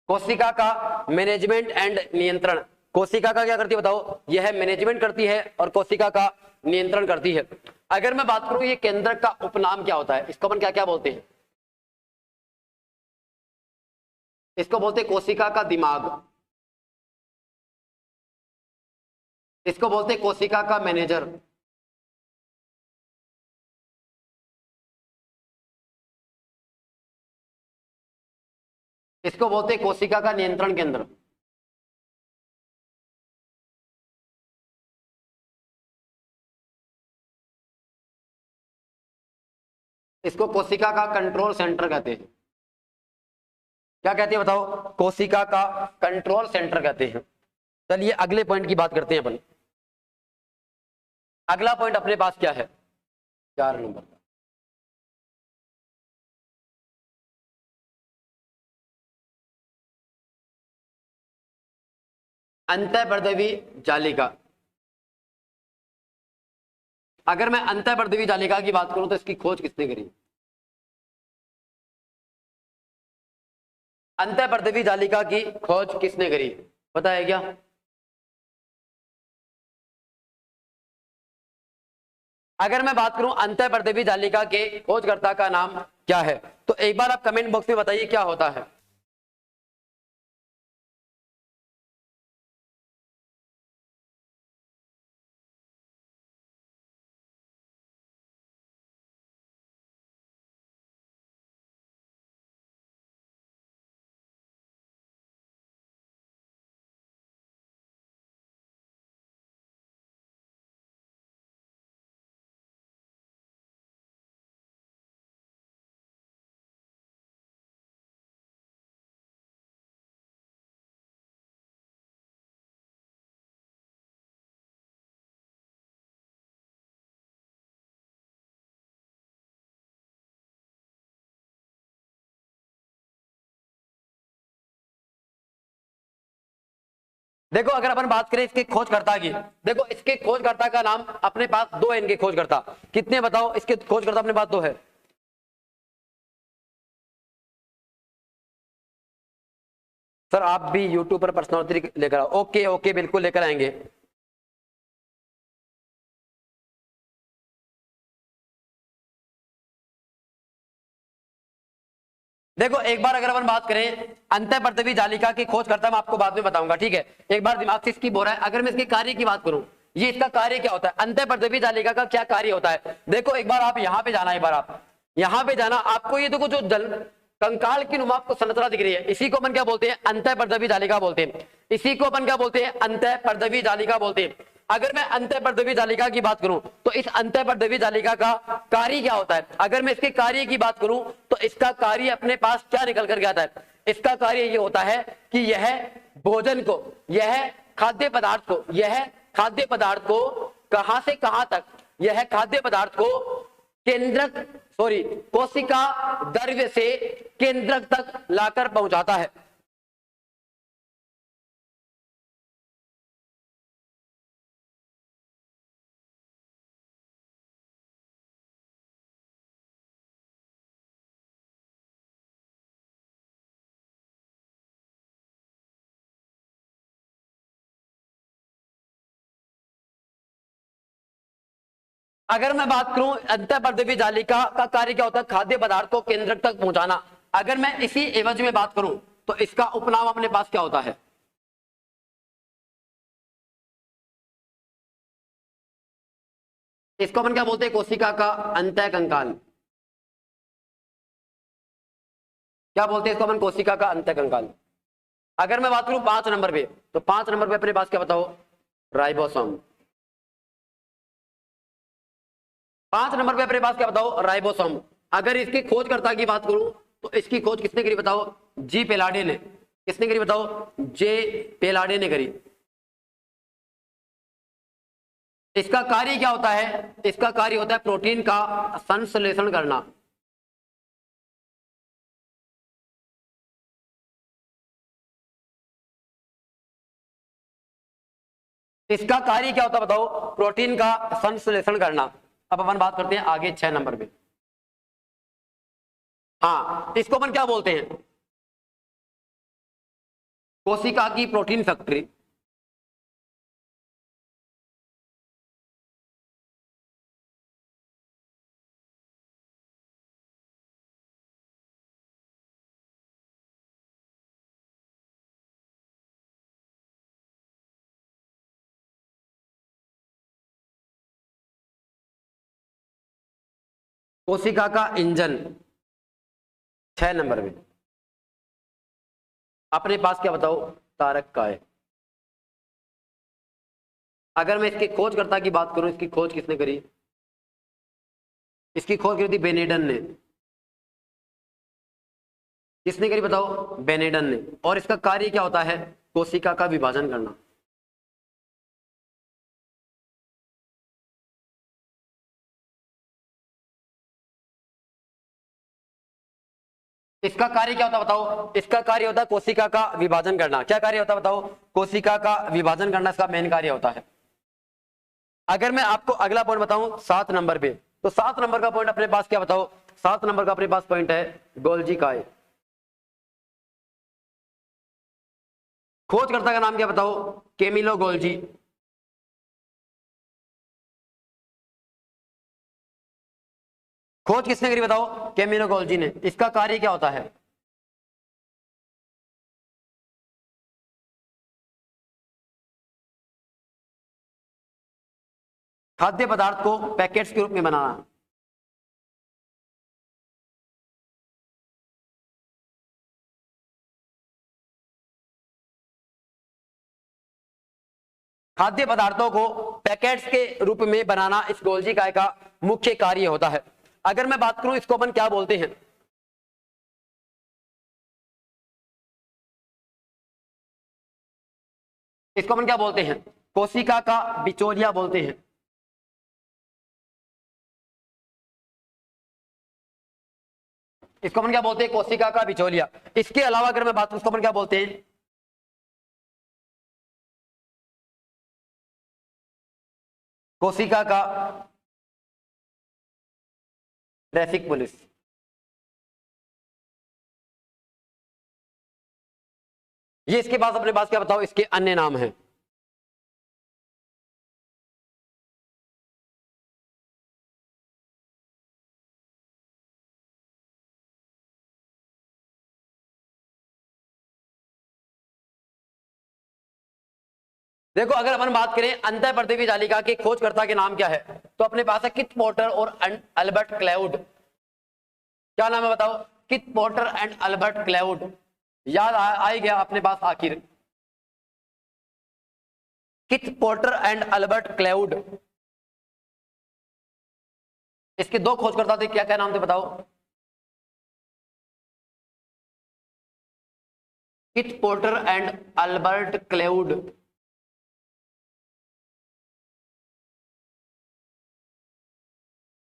कोशिका का मैनेजमेंट एंड नियंत्रण। कोशिका का क्या करती है बताओ, यह मैनेजमेंट करती है और कोशिका का नियंत्रण करती है। अगर मैं बात करूं ये केंद्रक का उपनाम क्या होता है, इसको अपन क्या क्या बोलते हैं? इसको बोलते हैं कोशिका का दिमाग, इसको बोलते हैं कोशिका का मैनेजर, इसको बोलते हैं कोशिका का नियंत्रण केंद्र, इसको कोशिका का कंट्रोल सेंटर कहते हैं। क्या कहते हैं बताओ? कोशिका का कंट्रोल सेंटर कहते हैं। चलिए अगले पॉइंट की बात करते हैं अपन। अगला पॉइंट अपने पास क्या है? 4 नंबर का। अंतःपर्दवी जालिका। अगर मैं अंतःपर्दवी जालिका की बात करूं तो इसकी खोज किसने करी? अंतःपर्दवी जालिका की खोज किसने करी, पता है क्या? अगर मैं बात करूं अंतःपर्दवी जालिका के खोजकर्ता का नाम क्या है, तो एक बार आप कमेंट बॉक्स में बताइए क्या होता है। देखो अगर अपन बात करें इसके खोजकर्ता की, देखो इसके खोजकर्ता का नाम अपने पास दो है। इनके खोजकर्ता कितने बताओ? इसके खोजकर्ता अपने पास दो है। सर आप भी यूट्यूब पर पर्सनालिटी लेकर आओ। ओके ओके बिल्कुल लेकर आएंगे। देखो एक बार अगर अपन बात करें अंतःपर्दवी जालिका की खोजकर्ता, मैं आपको बाद में बताऊंगा, ठीक है? एक बार दिमाग से स्किप हो रहा है। अगर मैं इसके कार्य की बात करूं, ये इसका कार्य क्या होता है, अंतःपर्दवी जालिका का क्या कार्य होता है? देखो एक बार आप यहां पे जाना, एक बार आप यहां पे जाना, आपको ये देखो जो जल कंकाल की नुमा आपको संरचना दिख रही है, इसी को अपन क्या बोलते हैं? अंतःपर्दवी जालिका बोलते हैं। इसी को अपन क्या बोलते हैं? अंतःपर्दवी जालिका बोलते हैं। अगर मैं अंतःपर्दवी जालिका की बात करूं तो इस अंतःपर्दवी जालिका का कार्य क्या होता है? अगर मैं इसके कार्य की बात करूं तो इसका कार्य अपने पास क्या निकल कर के आता है? इसका कार्य ये होता है कि यह भोजन को, यह खाद्य पदार्थ को, यह खाद्य पदार्थ को कहां से कहां तक, यह खाद्य पदार्थ को केंद्रक सॉरी कोशिका द्रव्य से केंद्रक तक लाकर पहुंचाता है। अगर मैं बात करूं अंतःपर्दवी जालिका का कार्य क्या होता है? खाद्य पदार्थ को केंद्रक तक पहुंचाना। अगर मैं इसी एवज में बात करूं तो इसका उपनाम अपने पास क्या होता है? इसको अपन क्या बोलते हैं? कोशिका का अंतः कंकाल। क्या बोलते हैं इसको अपन? कोशिका का अंतः कंकाल। अगर मैं बात करूं 5 नंबर पे, तो 5 नंबर पे अपने पास क्या बताओ? राइबोसोम। 5 नंबर पे अपने पास क्या बताओ? राइबोसोम। अगर इसकी खोजकर्ता की बात करूं तो इसकी खोज किसने करी बताओ? जी पेलाडे ने। किसने करी बताओ? जे पेलाडे ने करी। इसका कार्य क्या होता है? इसका कार्य होता है प्रोटीन का संश्लेषण करना। इसका कार्य क्या होता है बताओ? प्रोटीन का संश्लेषण करना। अब अपन बात करते हैं आगे 6 नंबर पे। हाँ इसको अपन क्या बोलते हैं? कोशिका की प्रोटीन फैक्ट्री। कोशिका का इंजन 6 नंबर में अपने पास क्या बताओ? तारक का है। अगर मैं इसके खोजकर्ता की बात करूं, इसकी खोज किसने करी? इसकी खोज करी थी बेनेडन ने। किसने करी बताओ? बेनेडन ने। और इसका कार्य क्या होता है? कोशिका का विभाजन करना। इसका कार्य क्या होता है बताओ? इसका कार्य होता है कोशिका का विभाजन करना। क्या कार्य होता है बताओ? कोशिका का विभाजन करना इसका मेन कार्य होता है। अगर मैं आपको अगला पॉइंट बताऊं 7 नंबर पे, तो 7 नंबर का पॉइंट अपने पास क्या बताओ? 7 नंबर का अपने पास पॉइंट है गोल्जी काय। खोजकर्ता का नाम क्या बताओ? Camillo Golgi. खोज किसने करी बताओ? कैमिलो गोल्जी ने। इसका कार्य क्या होता है? खाद्य पदार्थ को पैकेट्स के रूप में बनाना। खाद्य पदार्थों को पैकेट्स के रूप में बनाना इस गोल्जी काय का मुख्य कार्य होता है। अगर मैं बात करूं इसको अपन क्या बोलते हैं? इसको अपन क्या बोलते हैं? कोशिका का बिचौलिया बोलते हैं। इसको अपन क्या बोलते हैं? कोशिका का बिचौलिया। इसके अलावा अगर मैं बात करूं इसको अपन क्या बोलते हैं? कोशिका का ट्रैफिक पुलिस। ये इसके पास अपने पास क्या बताओ? इसके अन्य नाम हैं। देखो अगर अपन बात करें अंतर पृथ्वी जालिका के खोजकर्ता के नाम क्या है, तो अपने पास है किथ पोर्टर और अल्बर्ट क्लाउड। क्या नाम है बताओ? किथ पोर्टर एंड अल्बर्ट क्लाउड। याद आ ही गया अपने पास आखिर। किथ पोर्टर एंड अल्बर्ट क्लाउड, इसके दो खोजकर्ता थे। क्या क्या नाम थे बताओ? किथ पोर्टर एंड अल्बर्ट क्लाउड।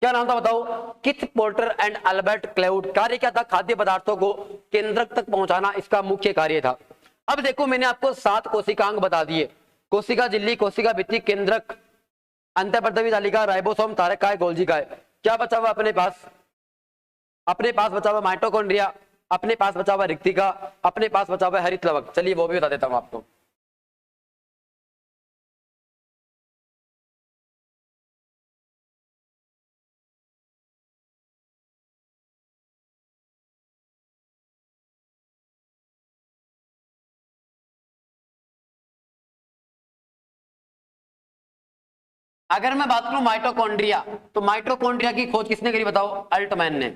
क्या नाम था बताओ? किथ पोर्टर एंड अल्बर्ट क्लाउड। कार्य क्या था? खाद्य पदार्थों को केंद्रक तक पहुंचाना इसका मुख्य कार्य था। अब देखो मैंने आपको 7 कोशिकांग बता दिए। कोशिका झिल्ली, कोशिका भित्ति, केंद्रक, अंतःपृथ्वी जालिका, राइबोसोम, तारक काय, गोल्जी काय। क्या बचा हुआ अपने पास? अपने पास बचा हुआ माइटोकॉन्ड्रिया, अपने पास बचा हुआ रिक्तिका, अपने पास बचा हुआ हरित लवक। चलिए वो भी बता देता हूं आपको। अगर मैं बात करूं माइटोकॉन्ड्रिया, तो माइटोकॉन्ड्रिया की खोज किसने करी बताओ? अल्टमैन ने।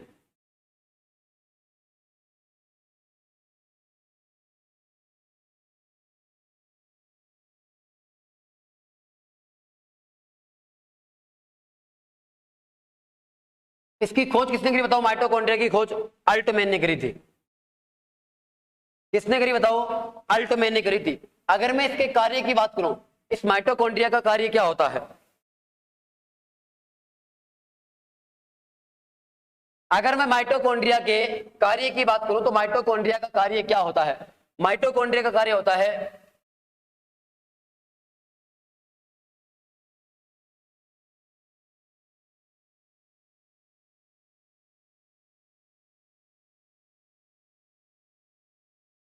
इसकी खोज किसने करी बताओ? माइटोकॉन्ड्रिया की खोज अल्टमैन ने करी थी। किसने करी बताओ? अल्टमैन ने करी थी। अगर मैं इसके कार्य की बात करूं, इस माइटोकॉन्ड्रिया का कार्य क्या होता है? अगर मैं माइटोकॉन्ड्रिया के कार्य की बात करूं, तो माइटोकॉन्ड्रिया का कार्य क्या होता है? माइटोकॉन्ड्रिया का कार्य होता है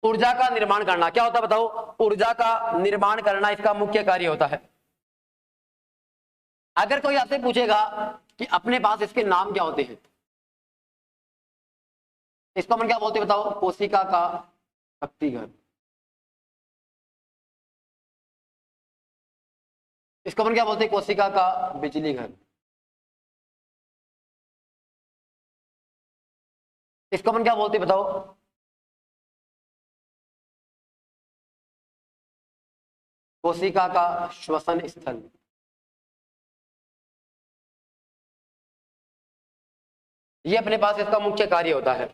ऊर्जा का निर्माण करना। क्या होता है बताओ? ऊर्जा का निर्माण करना इसका मुख्य कार्य होता है। अगर कोई आपसे पूछेगा कि अपने पास इसके नाम क्या होते हैं, इसको अपन क्या बोलते हैं बताओ? कोशिका का शक्ति घर। इसको अपन क्या बोलते हैं? कोशिका का बिजली घर। इसको अपन क्या बोलते हैं बताओ? कोशिका का श्वसन स्थल। ये अपने पास इसका मुख्य कार्य होता है।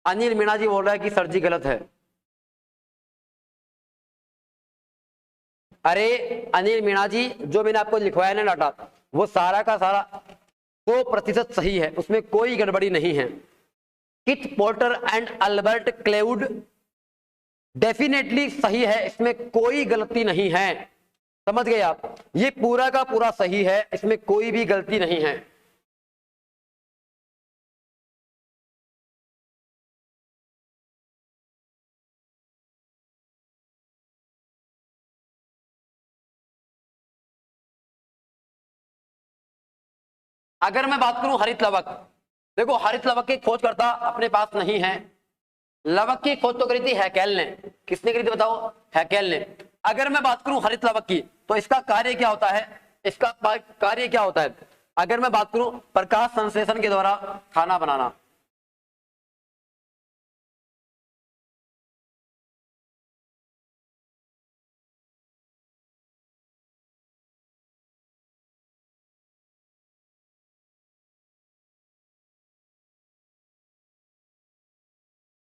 अनिल मीणा जी बोल रहा है कि सर जी गलत है। अरे अनिल मीणा जी, जो मैंने आपको लिखवाया ना डाटा, वो सारा का सारा 100% सही है, उसमें कोई गड़बड़ी नहीं है। Kit porter and Albert cloud definitely सही है, इसमें कोई गलती नहीं है। समझ गए आप, ये पूरा का पूरा सही है, इसमें कोई भी गलती नहीं है। अगर मैं बात करूं हरित लवक, देखो हरित लवक की खोजकर्ता अपने पास नहीं है। लवक की खोज तो करी थी हैकेल ने। किसने करी थी बताओ? हैकेल ने। अगर मैं बात करूं हरित लवक की, तो इसका कार्य क्या होता है? इसका कार्य क्या होता है? अगर मैं बात करूं, प्रकाश संश्लेषण के द्वारा खाना बनाना।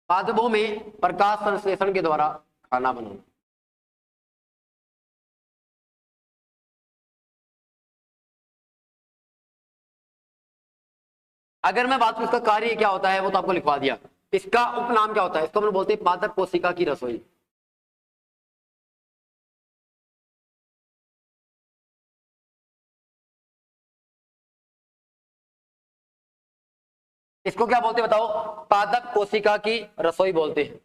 पादपों में प्रकाश संश्लेषण के द्वारा खाना बनाना। अगर मैं बात करूं इसका कार्य क्या होता है, वो तो आपको लिखवा दिया। इसका उपनाम क्या होता है? इसको हम बोलते हैं पादप कोशिका की रसोई। इसको क्या बोलते हैं बताओ? पादप कोशिका की रसोई बोलते हैं।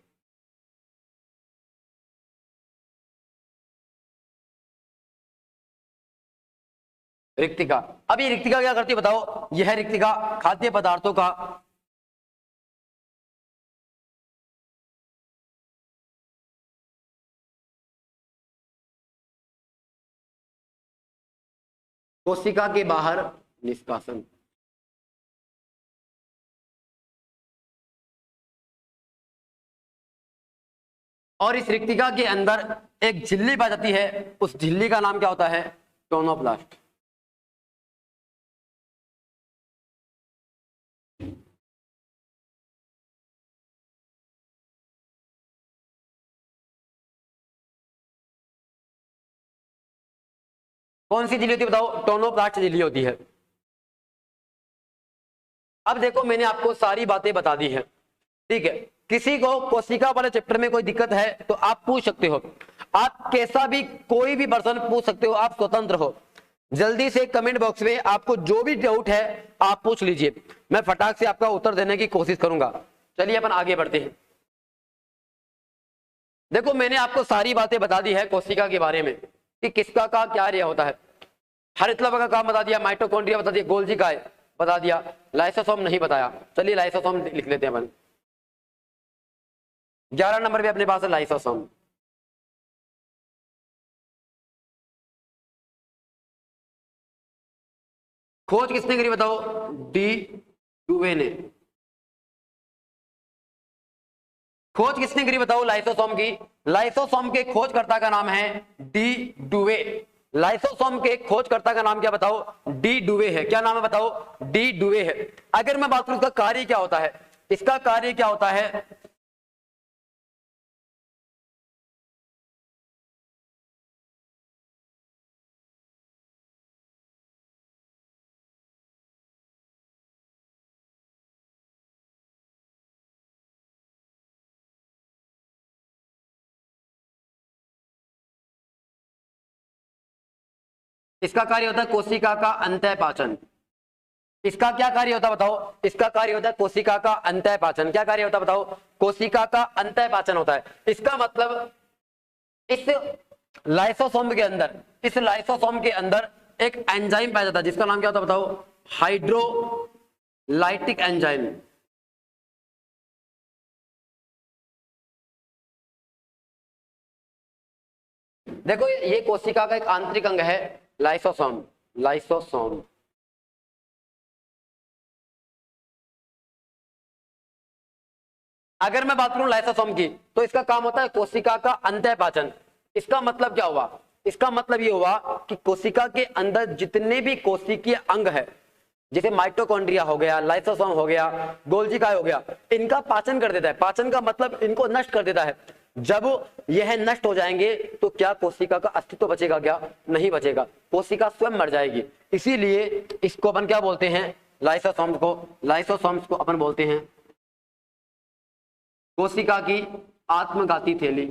रिक्तिका। अब ये रिक्तिका क्या करती है बताओ? यह रिक्तिका खाद्य पदार्थों का कोशिका के बाहर निष्कासन। और इस रिक्तिका के अंदर एक झिल्ली पाई जाती है, उस झिल्ली का नाम क्या होता है? टोनोप्लास्ट। कौन सी झिल्ली होती है बताओ? टोनोप्लास्ट झिल्ली होती है। अब देखो मैंने आपको सारी बातें बता दी है, ठीक है। किसी को कोशिका वाले चैप्टर में कोई दिक्कत है तो आप पूछ सकते हो। आप कैसा भी कोई भी पर्सन पूछ सकते हो, आप स्वतंत्र हो। जल्दी से कमेंट बॉक्स में आपको जो भी डाउट है आप पूछ लीजिए, मैं फटाक से आपका उत्तर देने की कोशिश करूंगा। चलिए अपन आगे बढ़ते हैं। देखो मैंने आपको सारी बातें बता दी है कोशिका के बारे में कि किसका का क्या कार्य होता है। हरित लवक का काम बता दिया, माइटोकॉन्ड्रिया बता दिया, गोल्जी का बता दिया, लाइसोसोम नहीं बताया। चलिए लाइसोसोम लिख लेते हैं अपन। 11 नंबर पे अपने पास है लाइसोसोम। खोज किसने करी बताओ? डी डुवे ने। खोज किसने करी बताओ लाइसोसोम की? लाइसोसोम के खोजकर्ता का नाम है डी डुवे। लाइसोसोम के खोजकर्ता का नाम क्या बताओ? डी डुवे है। क्या नाम है बताओ? डी डुवे है। अगर मैं बात करूं इसका कार्य क्या होता है, इसका कार्य क्या होता है? इसका कार्य होता है कोशिका का अंतःपाचन। इसका क्या कार्य होता है बताओ? इसका कार्य होता है कोशिका का अंतःपाचन। क्या कार्य होता है बताओ? कोशिका का अंतःपाचन होता है। इसका मतलब इस लाइसोसोम के अंदर, इस लाइसोसोम के अंदर एक एंजाइम पाया जाता है जिसका नाम क्या होता है बताओ? Hydrolytic enzyme. देखो ये कोशिका का एक आंतरिक अंग है, लाइसोसोम। लाइसोसोम अगर मैं बात करूं लाइसोसोम की, तो इसका काम होता है कोशिका का अंतःपाचन। इसका मतलब क्या हुआ? इसका मतलब ये हुआ कि कोशिका के अंदर जितने भी कोशिकीय अंग है, जैसे माइटोकॉन्ड्रिया हो गया, लाइसोसोम हो गया, गोल्जी काय हो गया, इनका पाचन कर देता है। पाचन का मतलब इनको नष्ट कर देता है। जब यह नष्ट हो जाएंगे तो क्या कोशिका का अस्तित्व बचेगा? क्या नहीं बचेगा, कोशिका स्वयं मर जाएगी। इसीलिए इसको अपन क्या बोलते हैं? लाइसोसोम्स को अपन बोलते हैं कोशिका की आत्मघाती थैली।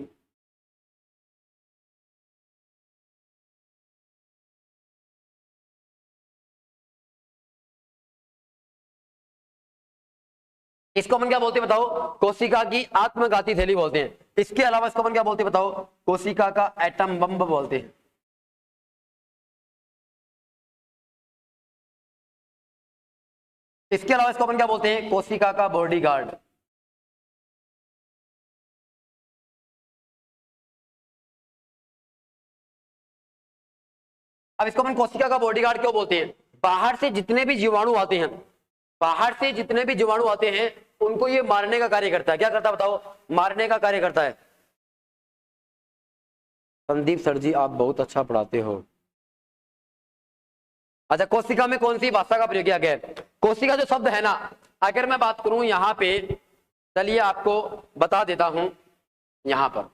इसको अपन क्या बोलते हैं बताओ? कोशिका की आत्मघाती थैली बोलते हैं। इसके अलावा इसको अपन क्या बोलते हैं बताओ? कोशिका का एटम बम बोलते हैं। इसके अलावा इसको अपन क्या बोलते हैं? कोशिका का बॉडीगार्ड। अब इसको अपन कोशिका का बॉडीगार्ड क्यों बोलते हैं? बाहर से जितने भी जीवाणु आते हैं, बाहर से जितने भी जीवाणु आते हैं उनको ये मारने का कार्य करता है। क्या करता है बताओ? मारने का कार्य करता है। संदीप सर जी आप बहुत अच्छा पढ़ाते हो। अच्छा, कोशिका में कौन सी भाषा का प्रयोग किया गया है? कोशिका जो शब्द है ना, अगर मैं बात करूं यहां पे, चलिए आपको बता देता हूं। यहां पर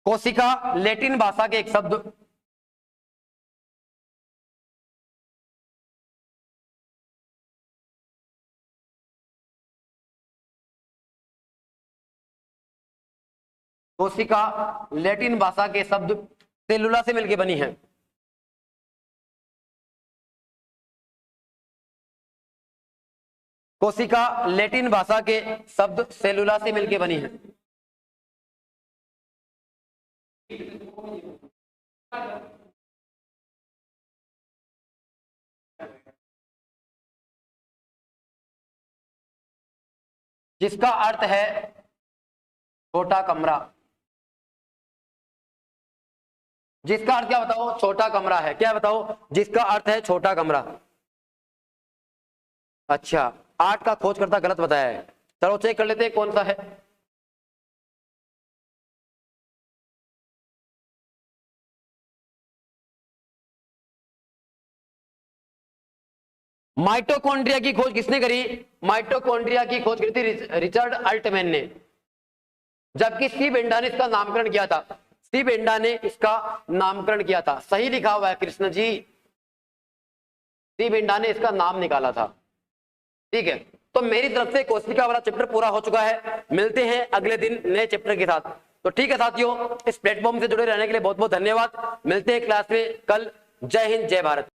कोशिका लैटिन भाषा के एक शब्द, कोशिका लैटिन भाषा के शब्द सेलुला से मिलकर बनी है। कोशिका लैटिन भाषा के शब्द सेलुला से मिलकर बनी है। जिसका अर्थ है छोटा कमरा। जिसका अर्थ क्या बताओ? छोटा कमरा है। क्या बताओ? जिसका अर्थ है छोटा कमरा। अच्छा, 8 का खोजकर्ता गलत बताया है। चलो चेक कर लेते हैं कौन सा है। माइटोकॉन्ड्रिया की खोज किसने करी? माइटोकॉन्ड्रिया की खोज करी थी रिचर्ड अल्टमैन ने, जबकि सी बेंडा ने इसका नामकरण किया था। सी बेंडा ने इसका नामकरण किया था। सही लिखा हुआ है कृष्ण जी, सी बेंडा ने इसका नाम निकाला था। ठीक है, तो मेरी तरफ से कोशिका वाला चैप्टर पूरा हो चुका है। मिलते हैं अगले दिन नए चैप्टर के साथ। तो ठीक है साथियों, इस प्लेटफॉर्म से जुड़े रहने के लिए बहुत बहुत धन्यवाद। मिलते हैं क्लास में कल। जय हिंद, जय भारत।